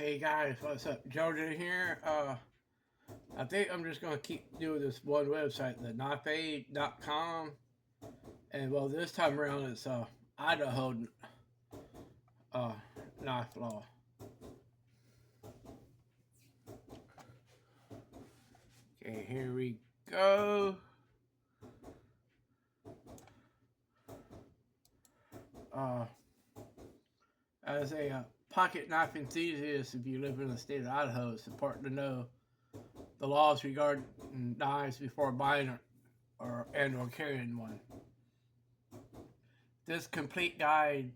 Hey guys, what's up? Georgia here. I think I'm just gonna keep doing this one website, the knifeaid.com, and well, this time around it's Idaho uh, knife law. Okay, here we go. Uh, as a pocket knife enthusiast, if you live in the state of Idaho, it's important to know the laws regarding knives before buying or carrying one. This complete guide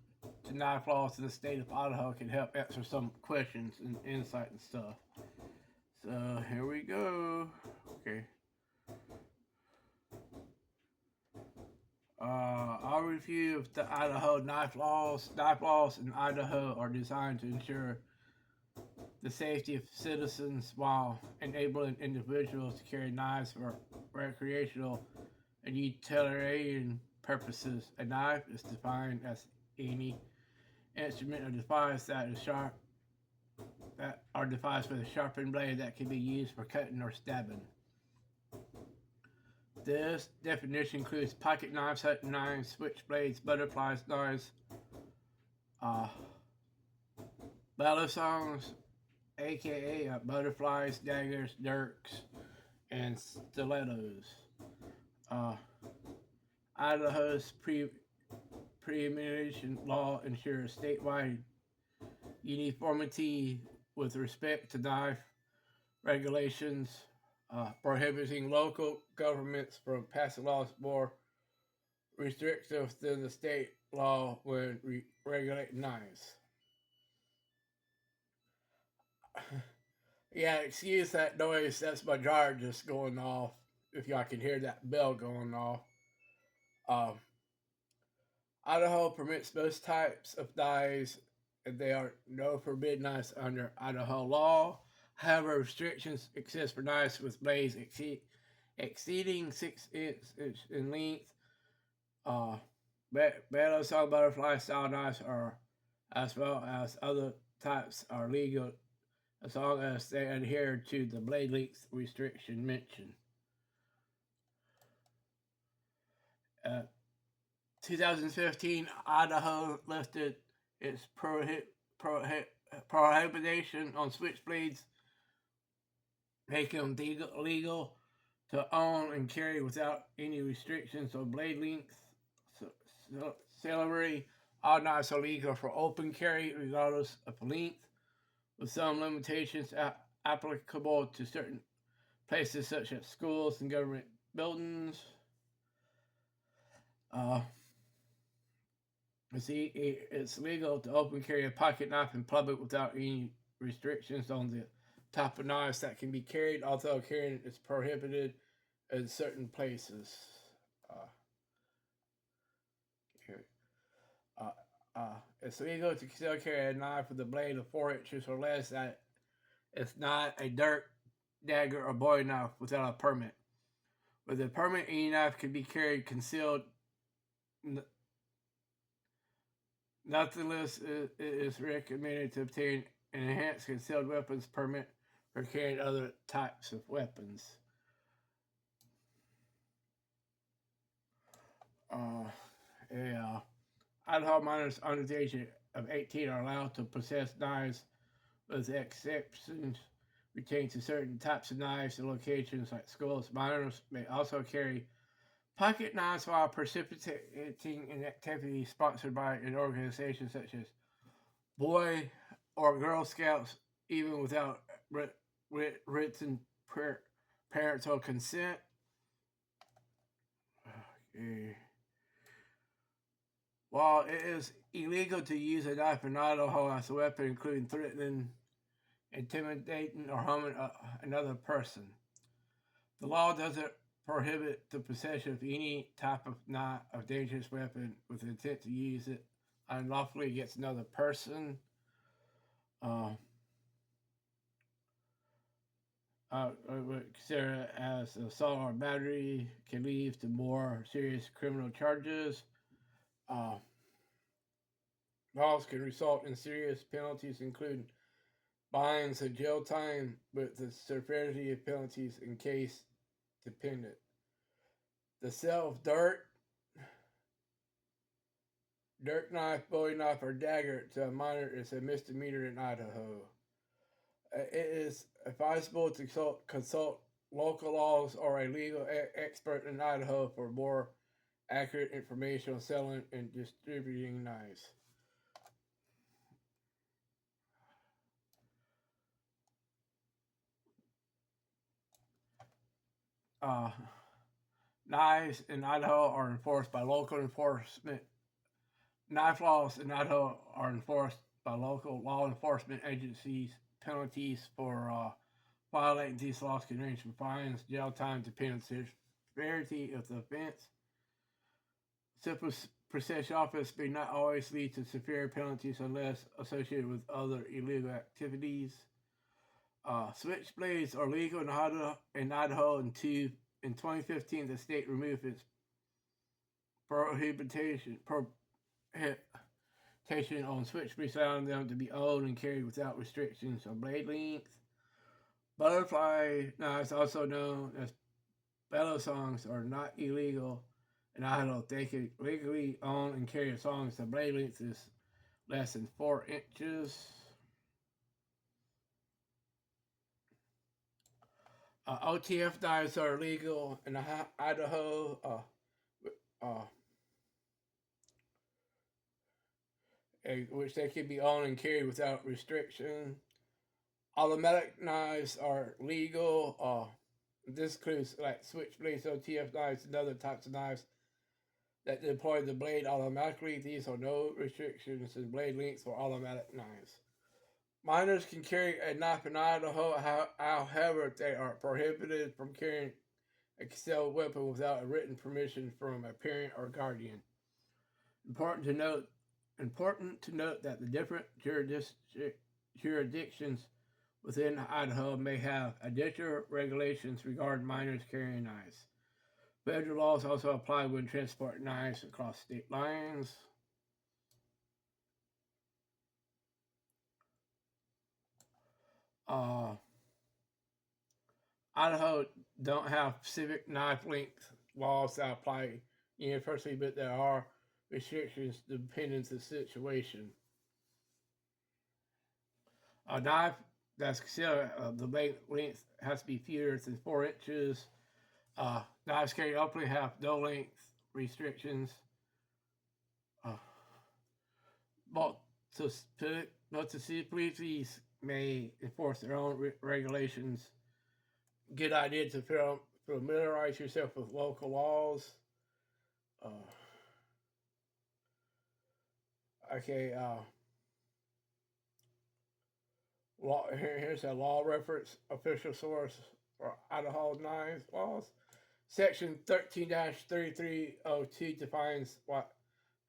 to knife laws in the state of Idaho can help answer some questions and insight and stuff. So here we go. Okay. I'll review the Idaho knife laws. Knife laws in Idaho are designed to ensure the safety of citizens while enabling individuals to carry knives for recreational and utilitarian purposes. A knife is defined as any instrument or device that is sharp that are devised with a sharpened blade that can be used for cutting or stabbing. This definition includes pocket knives, hunting knives, switchblades, butterfly knives, uh, balisongs, aka butterflies, daggers, dirks, and stilettos. Uh, Idaho's pre-emission law ensures statewide uniformity with respect to knife regulations, prohibiting local governments from passing laws more restrictive than the state law when regulating knives. Yeah, excuse that noise. That's my jar just going off. If y'all can hear that bell going off. Um, Idaho permits most types of knives, and there are no forbidden knives under Idaho law. However, restrictions exist for knives with blades exceeding 6 inches in length. Battle saw butterfly style knives are, as well as other types, are legal as long as they adhere to the blade length restriction mentioned. 2015, Idaho lifted its prohibition on switchblades, making them legal to own and carry without any restrictions on blade length. Similarly, all knives are legal for open carry regardless of length, with some limitations applicable to certain places such as schools and government buildings. It's legal to open carry a pocket knife in public without any restrictions on the type of knives that can be carried, although carrying is prohibited in certain places. Uh, here. It's legal to still carry a knife with a blade of 4 inches or less that it's not a dirt, dagger, or bowie knife without a permit. With a permit, any knife can be carried concealed. Nonetheless, it is recommended to obtain an enhanced concealed weapons permit for carrying other types of weapons. Yeah. Idaho minors under the age of 18 are allowed to possess knives, with exceptions retained to certain types of knives in locations like schools. Minors may also carry pocket knives while participating in activities sponsored by an organization such as Boy or Girl Scouts, even without written parental consent. Okay. While it is illegal to use a knife in Idaho as a weapon, including threatening, intimidating, or harming another person, the law doesn't prohibit the possession of any type of dangerous weapon with the intent to use it unlawfully against another person. I would consider it as assault or battery, can lead to more serious criminal charges. Laws can result in serious penalties, including fines and jail time with the severity of penalties in case dependent. The sale of dirk knife, bowie knife, or dagger to a minor is a misdemeanor in Idaho. It is advisable to consult local laws or a legal expert in Idaho for more accurate information on selling and distributing knives. Uh, Knives in Idaho are enforced by local enforcement. Knife laws in Idaho are enforced by local law enforcement agencies. Penalties for violating these laws can range from fines, jail time, depending on the severity of the offense. Simple procession office may not always lead to severe penalties unless associated with other illegal activities. Switchblades are legal in Idaho in 2015. The state removed its prohibition on switchblades, allowing them to be owned and carried without restrictions on blade length. Butterfly knives, also known as bellow songs, are not illegal in Idaho. They can legally own and carry as long as the blade length is less than 4 inches. OTF knives are legal in Idaho, which they can be owned and carried without restriction. Automatic knives are legal. This includes like switchblades, OTF knives, and other types of knives that deploy the blade automatically. These are no restrictions in blade length for automatic knives. Minors can carry a knife in Idaho, however, they are prohibited from carrying a concealed weapon without a written permission from a parent or guardian. Important to note that the different jurisdictions within Idaho may have additional regulations regarding minors carrying knives. Federal laws also apply when transporting knives across state lines. Uh, Idaho don't have specific knife length laws that apply universally, but there are restrictions depending on the situation. A knife that's considered the length has to be fewer than 4 inches. Knives carried openly have no length restrictions. Uh, but municipalities may enforce their own regulations. Good idea to familiarize yourself with local laws. Uh, okay, here's a law reference official source for Idaho knives laws. Section 13-3302 defines what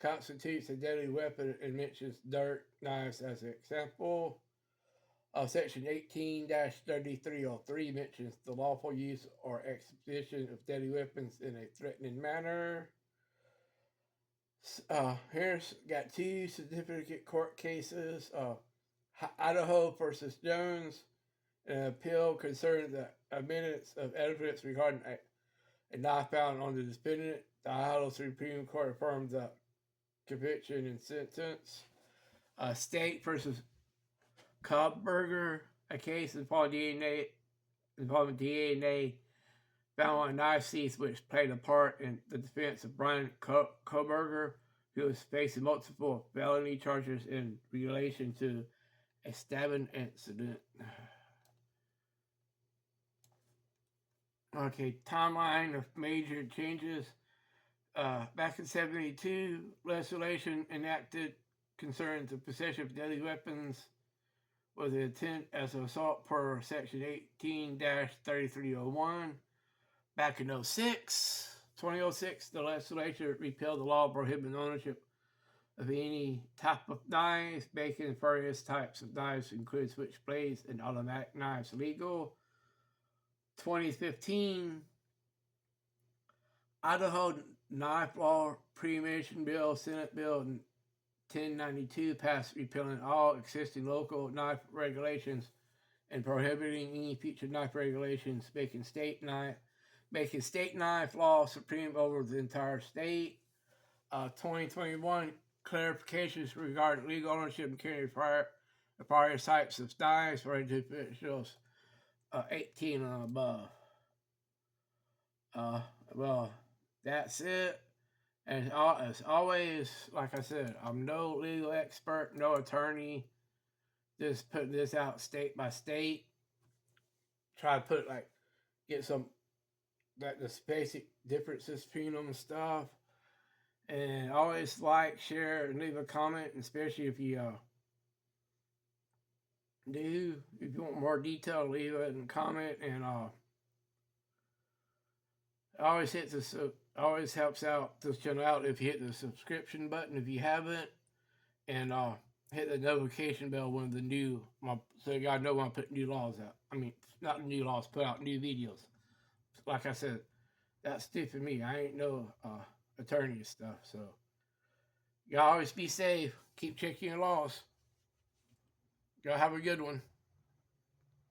constitutes a deadly weapon and mentions dirk knives as an example. Section 18-3303 mentions the lawful use or exhibition of deadly weapons in a threatening manner. Here's got two significant court cases. Idaho versus Jones, an appeal concerning the admittance of evidence regarding a knife found on the defendant. The Idaho Supreme Court affirmed the conviction and sentence. State versus Koberger, a case involving DNA found on knife seeds, which played a part in the defense of Brian Koberger, who was facing multiple felony charges in relation to a stabbing incident. Okay, timeline of major changes. Back in 1972, legislation enacted concerning the possession of deadly weapons with the intent as an assault per Section 18-3301. Back in 2006, the legislature repealed the law prohibiting ownership of any type of knives, making various types of knives, including switchblades and automatic knives, legal. 2015, Idaho Knife Law Pre-Mission Bill, Senate Bill 1092 passed repealing all existing local knife regulations and prohibiting any future knife regulations, making state knife law supreme over the entire state. 2021 clarifications regarding legal ownership and carry prior types of knives for individuals 18 and above. Uh, well, that's it. And as always, like I said, I'm no legal expert, no attorney. Just putting this out state by state. Try to put get some the basic differences between them and stuff. And always like, share, and leave a comment, especially if you if you want more detail, leave it in a comment. And always always helps out this channel out if you hit the subscription button if you haven't, and hit the notification bell when so y'all know when I put new laws out. I mean, not new laws, put out new videos. Like I said, that's stupid me. I ain't no attorney and stuff. So y'all always be safe. Keep checking your laws. Y'all have a good one.